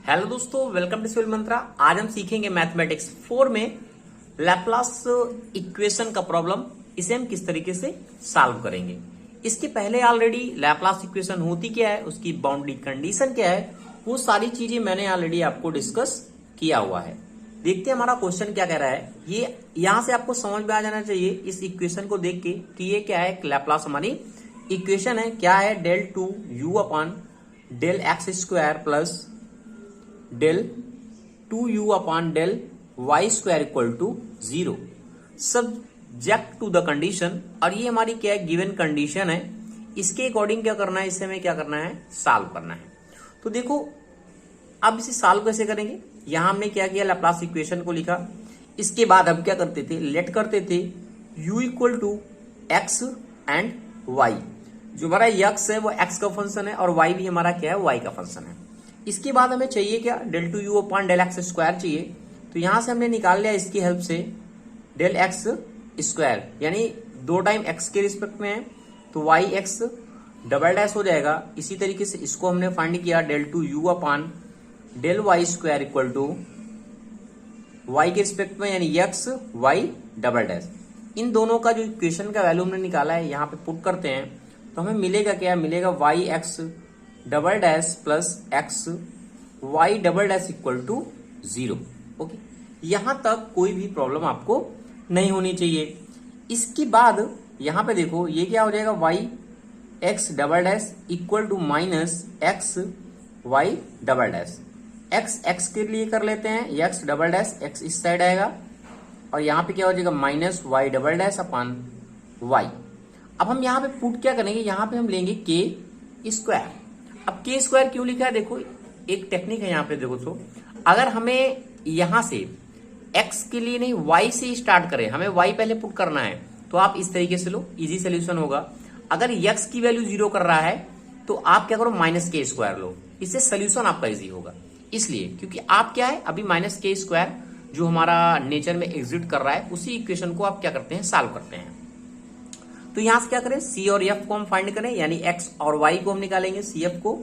Hello दोस्तों, welcome to civil मंत्रा। आज हम सीखेंगे मैथमेटिक्स 4 में लैप्लास इक्वेशन का प्रॉब्लम। इसे हम किस तरीके से सॉल्व करेंगे। इसके पहले ऑलरेडी लैप्लास इक्वेशन होती क्या है, उसकी बाउंड्री कंडीशन क्या है, वो सारी चीजें मैंने ऑलरेडी आपको डिस्कस किया हुआ है। देखते हैं हमारा क्वेश्चन क्या कह रहा है। ये यहां से आपको समझ में आ जाना चाहिए इस इक्वेशन को देख के कि ये क्या है। लैप्लास हमारी इक्वेशन है, क्या है, del two u upon del x square plus del 2u upon del y square equal to 0 subject to the condition. और ये हमारी क्या है, गिवन कंडीशन है। इसके अकॉर्डिंग क्या करना है, इसे हमें क्या करना है, सॉल्व करना है। तो देखो अब इसे सॉल्व कैसे करेंगे। यहां हमने क्या किया, लैप्लास इक्वेशन को लिखा। इसके बाद हम क्या करते थे, लेट करते थे u equal to x and y. जो हमारा x है वो x का फंक्शन है और y भी हमारा क्या है, y का फंक्शन है। इसके बाद हमें चाहिए क्या, del two u upon del x square चाहिए। तो यहां से हमने निकाल लिया इसकी हेल्प से डेल एक्स स्क्वायर, यानी 2 टाइम x के रिस्पेक्ट में है तो वाई एक्स डबल डैश हो जाएगा। इसी तरीके से इसको हमने फाइंड किया del two u upon del y square equal to y के रिस्पेक्ट में, यानी एक्स वाई डबल डैश। इन दोनों का जो इक्वेशन का वैल्यू हमने निकाला है यहाँ पे पुट करते हैं तो हमें मिलेगा क्या, मिलेगा y x double dash plus x y double dash equal to 0। Okay, यहां तक कोई भी प्रॉब्लम आपको नहीं होनी चाहिए। इसके बाद यहां पे देखो ये क्या हो जाएगा, y x double dash equal to minus x y double dash. X x के लिए कर लेते हैं, एक्स डबल डैश एक्स इस साइड आएगा और यहां पे क्या हो जाएगा, minus y double dash upon y. अब हम यहां पे पुट क्या करेंगे, यहां पे हम लेंगे के स्क्वायर। अब के स्क्वायर क्यों लिखा है, देखो एक टेक्निक है यहाँ पे। देखो तो अगर हमें यहां से x के लिए नहीं y से स्टार्ट करें, हमें y पहले पुट करना है तो आप इस तरीके से लो, इजी सोल्यूशन होगा। अगर x की वैल्यू 0 कर रहा है तो आप क्या करो, माइनस के स्क्वायर लो, इससे सोल्यूशन आपका इजी होगा। इसलिए क्योंकि आप क्या है, अभी माइनस के स्क्वायर जो हमारा नेचर में एग्जिस्ट कर रहा है उसी इक्वेशन को आप क्या करते हैं, सॉल्व करते हैं। तो यहां से क्या करें, c और f को हम फाइंड करें, यानी x और y को हम निकालेंगे cf को।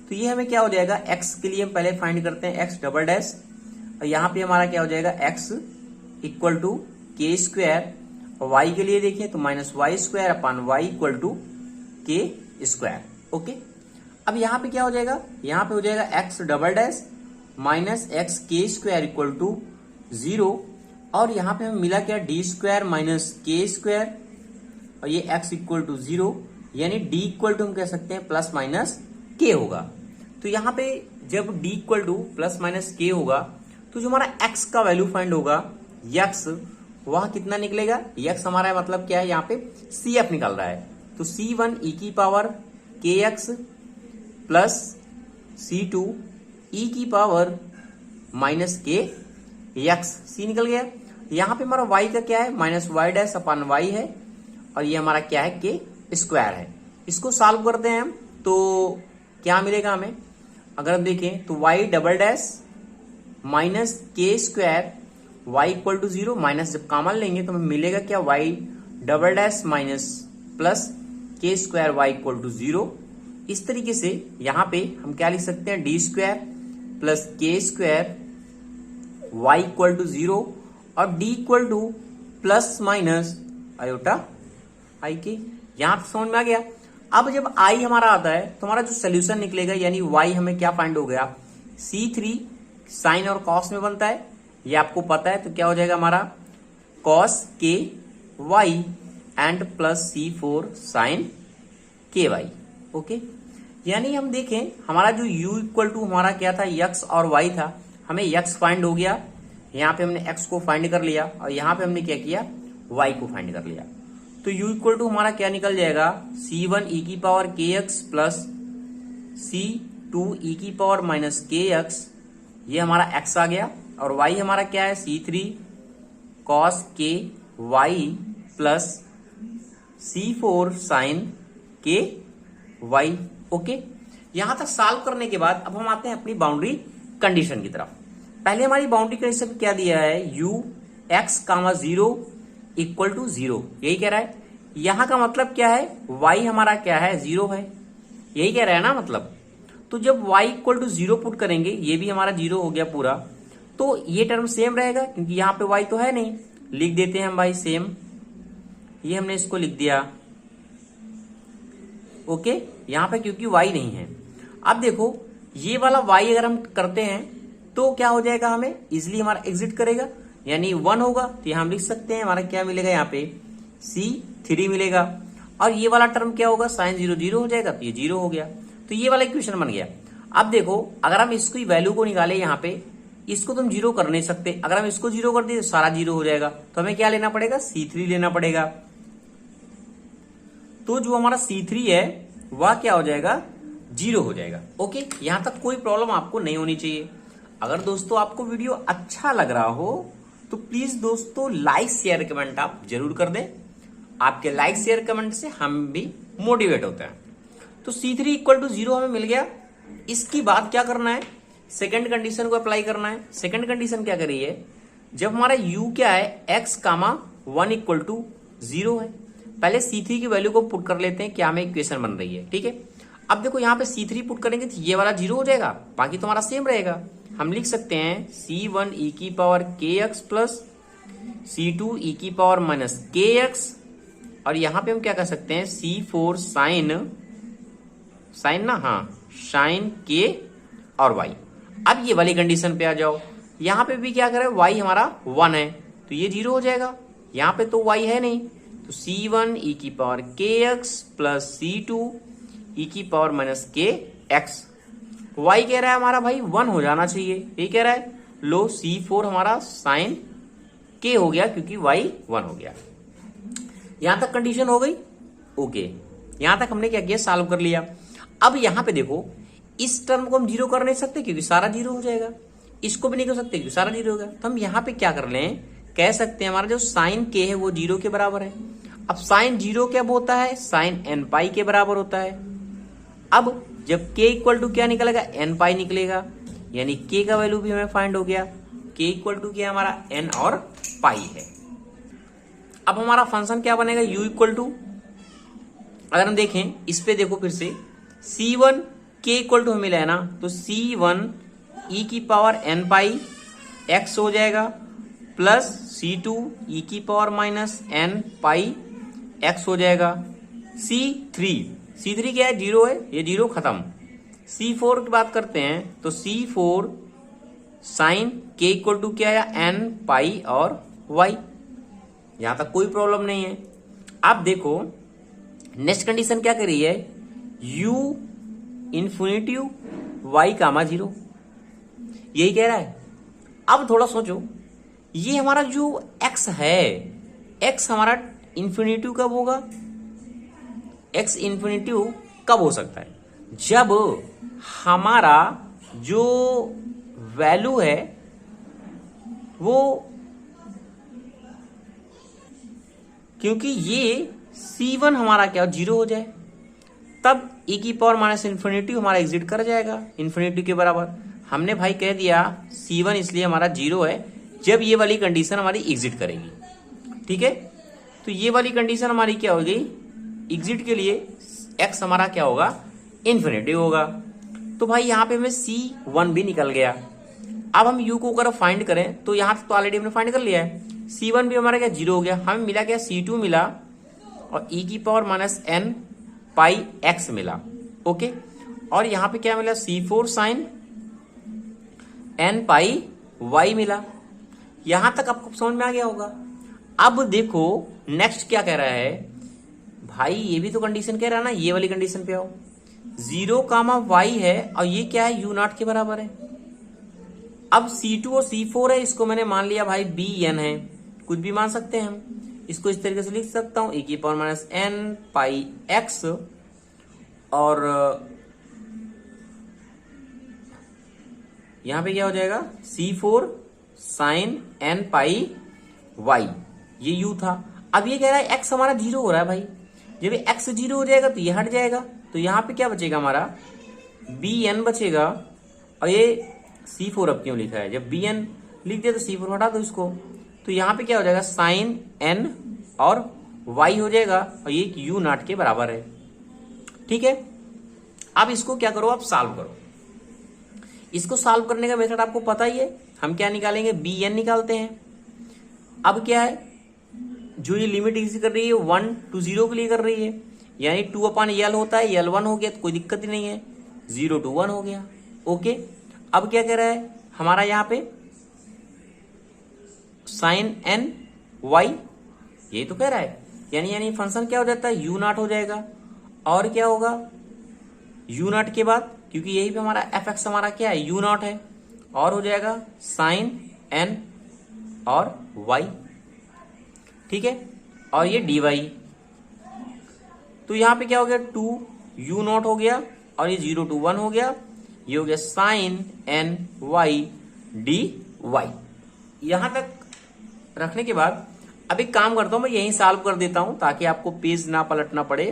तो ये हमें क्या हो जाएगा, x के लिए हम पहले फाइंड करते हैं x डबल डैश, और यहाँ पे हमारा क्या हो जाएगा, x equal to k square, और y के लिए देखें तो minus y square upon y equal to k square. Okay, अब यहाँ पे क्या हो जाएगा, यहाँ पे हो जाएगा x double dash minus x के स्क्वायर इक्वल टू 0, और यहाँ पे हमें मिला क्या, D square minus k square, और ये x इक्वल टू 0, यानी d इक्वल टू हम कह सकते हैं प्लस माइनस k होगा। तो यहाँ पे जब d equal to plus minus k होगा तो जो हमारा x का वैल्यू फाइंड होगा, x वह कितना निकलेगा, x हमारा मतलब क्या है, यहाँ पे cf निकल रहा है। तो c1 e की power kx plus c2 e की power minus k x, c निकल गया। यहाँ पे हमारा y का क्या है, minus y dash upon y है, और ये हमारा क्या है, के स्क्वायर है। इसको सॉल्व करते हैं हम तो क्या मिलेगा हमें, अगर हम देखें तो y double dash minus k square Y equal to 0, minus जब कॉमन लेंगे तो हमें मिलेगा क्या, y double dash minus plus के स्क्वायर वाई इक्वल टू 0। इस तरीके से यहाँ पे हम क्या लिख सकते हैं, डी स्क्वायर प्लस के स्क्वायर वाई इक्वल टू 0 और D equal to plus minus iota I K. यहां पे समझ में आ गया। अब जब आई हमारा आता है तो हमारा जो सोल्यूशन निकलेगा, यानी वाई हमें क्या फाइंड हो गया, C3 साइन और कॉस में बनता है, ये आपको पता है। तो क्या हो जाएगा हमारा cos k y and plus C4 sine k y. Okay, यानी हम देखें हमारा जो u इक्वल टू हमारा क्या था, x और y था, हमें x फाइंड हो गया। यहाँ पे हमने x को फाइंड कर लिया और यहाँ पे हमने क्या किया, y को फाइंड कर लिया। तो u इक्वल टू हमारा क्या निकल जाएगा, c1 e की power kx plus c2 e की पावर माइनस kx, ये हमारा x आ गया। और y हमारा क्या है, c3 cos k y plus c4 sine k y। Okay, यहां तक सॉल्व करने के बाद अब हम आते हैं अपनी बाउंड्री कंडीशन की तरफ। पहले हमारी बाउंड्री कंडीशन क्या दिया है, u x comma 0 equal to 0, यही कह रहा है। यहां का मतलब क्या है, y हमारा क्या है, 0 है, यही कह रहा है ना मतलब। तो जब y इक्वल टू 0 पुट करेंगे, ये भी हमारा 0 हो गया पूरा, तो ये टर्म सेम रहेगा क्योंकि यहाँ पे y तो है नहीं। लिख देते हैं हम भाई सेम, ये हमने इसको लिख दिया। ओके, यहाँ पे क्योंकि y नहीं है। अब देखो ये वाला y अगर हम करते हैं तो क्या हो जाएगा, हमें इजिली हमारा एग्जिट करेगा, यानी 1 होगा। तो हम लिख सकते हैं हमारा क्या मिलेगा, यहाँ पे C3 मिलेगा। और ये वाला टर्म क्या होगा, साइन 0 0 हो जाएगा, तो ये 0 हो गया। तो ये वाला इक्वेशन बन गया। अब देखो अगर हम इसकी वैल्यू को निकाले यहाँ पे, इसको तुम 0 कर नहीं सकते। अगर हम इसको 0 कर दिए तो सारा 0 हो जाएगा। तो हमें क्या लेना पड़ेगा, C3 लेना पड़ेगा। तो जो हमारा C3 है वह क्या हो जाएगा, 0 हो जाएगा। ओके, यहां तक कोई प्रॉब्लम आपको नहीं होनी चाहिए। अगर दोस्तों आपको वीडियो अच्छा लग रहा हो तो प्लीज दोस्तों लाइक शेयर कमेंट आप जरूर कर दें। आपके लाइक शेयर कमेंट से हम भी मोटिवेट होते हैं। तो C3 इक्वल टू 0 हमें मिल गया। इसकी बात क्या करना है, सेकंड कंडीशन को अप्लाई करना है। सेकंड कंडीशन क्या करी है, जब हमारा u क्या है, x कामा 1 इक्वल टू 0 है। पहले C3 की वैल्यू को पुट कर लेते हैं, क्या हमें इक्वेशन बन रही है। ठीक है, अब देखो यहाँ पे C3 पुट करेंगे तो ये वाला 0 हो जाएगा, बाकी तो हमारा सेम रहेगा। हम लिख सकते हैं C1 e की power kx plus C2 e की पावर माइनस kx, और यहाँ पे हम क्या कर सकते हैं C4 साइन ना, हाँ साइन k और y। अब ये वाली कंडीशन पे आ जाओ, यहाँ पे भी क्या करें, y हमारा 1 है तो ये 0 हो जाएगा। यहाँ पे तो y है नहीं, तो C1 e की power kx plus C2 e की पावर माइनस kx। y कह रहा है हमारा भाई 1 हो जाना चाहिए, ये कह रहा है। लो C4 हमारा साइन k हो गया क्योंकि y 1 हो गया। यहां तक कंडीशन हो गई। ओके, यहां तक हमने क्या किया, सॉल्व कर लिया। अब यहां पे देखो इस टर्म को हम 0 कर नहीं सकते क्योंकि सारा 0 हो जाएगा, इसको भी नहीं कर सकते क्योंकि सारा 0 हो गया। तो हम यहाँ पे क्या कर लें, कह सकते हैं हमारा जो साइन k है वो 0 के बराबर है। अब साइन 0 क्या होता है, साइन n पाई के बराबर होता है। अब जब k इक्वल टू क्या निकलेगा, n पाई निकलेगा, यानी k का वैल्यू भी हमें फाइंड हो गया। k इक्वल टू क्या हमारा n और पाई है। अब हमारा फंक्शन क्या बनेगा, u इक्वल टू, अगर हम देखें इस पे देखो फिर से, C1 k इक्वल टू हमें लेना, तो C1 e की पावर n पाई x हो जाएगा प्लस C2 e की पावर माइनस n पाई x हो जाएगा। C3 क्या है, 0 है, ये 0 खत्म। C4 की बात करते हैं तो C4 sign k equal to क्या है, n पाई और y। यहां तक कोई प्रॉब्लम नहीं है। अब देखो नेक्स्ट कंडीशन क्या करी है, u इन्फिनिटिव y कामा 0, यही कह रहा है। अब थोड़ा सोचो, ये हमारा जो x है, x हमारा इन्फिनिटिव कब होगा, x इन्फिनिटिव कब हो सकता है, जब हमारा जो वैल्यू है वो, क्योंकि ये C1 हमारा क्या 0 हो जाए, तब e की पावर माइनस इन्फिनिटी हमारा एग्जिट कर जाएगा इन्फिनिटी के बराबर। हमने भाई कह दिया C1 इसलिए हमारा 0 है जब ये वाली कंडीशन हमारी एग्जिट करेगी। ठीक है, तो ये वाली कंडीशन हमारी क्या हो गई, एग्जिट के लिए x हमारा क्या होगा, इन्फिनिटी होगा। तो भाई यहाँ पे हमें C1 भी निकल गया। अब हम u को अगर फाइंड करें तो यहाँ तो ऑलरेडी हमने फाइंड कर लिया है। C1 भी हमारा क्या 0 हो गया, हमें मिला क्या, C2 मिला और e की पावर माइनस n पाई x मिला। ओके, और यहाँ पे क्या मिला, C4 साइन n पाई y मिला। यहां तक आपको समझ में आ गया होगा। अब देखो नेक्स्ट क्या कह रहा है भाई, ये भी तो कंडीशन कह रहा है ना, ये वाली कंडीशन पे आओ। 0 कामा y है और ये क्या है, u0 के बराबर है। अब C2 और C4 है, इसको मैंने मान लिया भाई bn है, कुछ भी मान सकते हैं हम। इसको इस तरीके से लिख सकता हूं, e की पावर माइनस n पाई x, और यहां पे क्या हो जाएगा, C4 साइन n पाई y, ये u था। अब ये कह रहा है x हमारा 0 हो रहा है भाई, जब x 0 हो जाएगा तो ये हट जाएगा, तो यहां पे क्या बचेगा हमारा, bn बचेगा। और ये C4 अब क्यों लिखा है, जब bn लिख दिया तो C4 हटा दो इसको, तो यहाँ पे क्या हो जाएगा, साइन n और y हो जाएगा, और ये u0 के बराबर है। ठीक है, अब इसको क्या करो, आप सॉल्व करो। इसको सॉल्व करने का मेथड आपको पता ही है, हम क्या निकालेंगे, बी एन निकालते हैं। अब क्या है, जो ये लिमिट इसी कर रही है 1 to 0 के लिए कर रही है, यानी 2/L होता है, L 1 हो गया तो कोई दिक्कत ही नहीं है, 0 to 1 हो गया। ओके, अब क्या कह रहा है हमारा यहाँ पे साइन एन वाई, यही तो कह रहा है, यानी फंक्शन क्या हो जाता है, u0 हो जाएगा। और क्या होगा, u0 के बाद, क्योंकि यही पे हमारा fx हमारा क्या है, u0 है, और हो जाएगा साइन n और y, ठीक है, और ये dy। तो यहां पे क्या हो गया, 2u0 हो गया और ये 0 to 1 हो गया, ये हो गया साइन n y dy। यहां तक रखने के बाद अब एक काम करता हूं, मैं यहीं सॉल्व कर देता हूं ताकि आपको पेज ना पलटना पड़े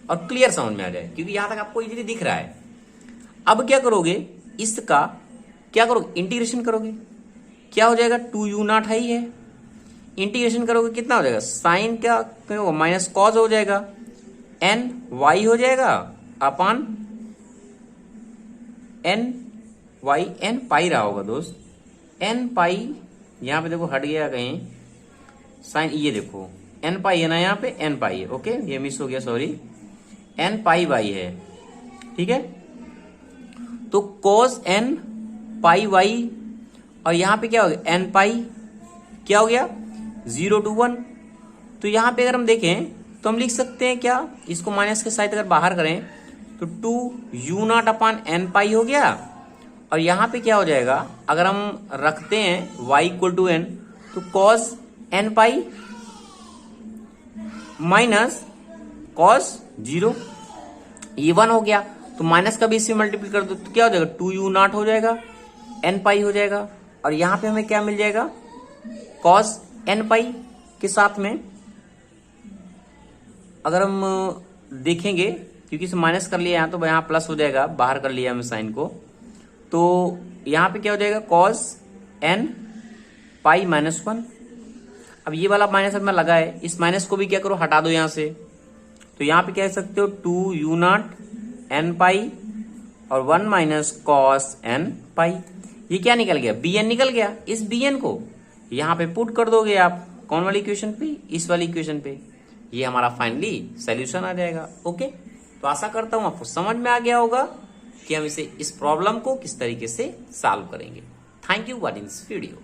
और क्लियर समझ में आ जाए, क्योंकि यहां तक आपको इजीली दिख रहा है। अब क्या करोगे, इसका क्या करोगे, इंटीग्रेशन करोगे, क्या हो जाएगा, 2u0 है ही है, इंटीग्रेशन करोगे कितना हो जाएगा, साइन क्या होगा, माइनस कॉज हो जाएगा, एन वाई हो जाएगा अपॉन एन वाई, एन पाई रहा होगा दोस्त, एन पाई, यहां पे देखो हट गया कहीं साइन, ये देखो एन पाई है ना, यहाँ पे एन पाई है, ओके ये मिस हो गया, सॉरी, एन पाई वाई है, ठीक है। तो cos एन पाई वाई, और यहां पे क्या हो गया, एन पाई क्या हो गया, 0 to 1। तो यहां पे अगर हम देखें तो हम लिख सकते हैं क्या, इसको माइनस के साइड अगर बाहर करें तो 2u0 अपॉन एन पाई हो गया, और यहां पे क्या हो जाएगा, अगर हम रखते हैं y इक्वल टू एन, तो cos n pi minus cos 0, ये 1 हो गया, तो माइनस का भी इससे मल्टीप्लाई कर दो तो क्या हो जाएगा, 2u0 हो जाएगा, एन पाई हो जाएगा, और यहां पे हमें क्या मिल जाएगा, cos एन पाई के साथ में अगर हम देखेंगे, क्योंकि इसे माइनस कर लिया यहां तो यहां प्लस हो जाएगा, बाहर कर लिया हमें साइन को, तो यहां पे क्या हो जाएगा, cos एन पाई माइनस 1। अब ये वाला माइनस में लगा है, इस माइनस को भी क्या करो, हटा दो यहां से, तो यहां पे कह सकते हो 2u0 एन पाई और 1 माइनस कॉस एन पाई, ये क्या निकल गया, bn निकल गया। इस bn को यहां पे पुट कर दोगे आप, कौन वाली इक्वेशन पे, इस वाली इक्वेशन पे, ये हमारा फाइनली सॉल्यूशन आ जाएगा। ओके, तो आशा करता हूं आपको समझ में आ गया होगा कि हम इस प्रॉब्लम को किस तरीके से सॉल्व करेंगे। Thank you for this video.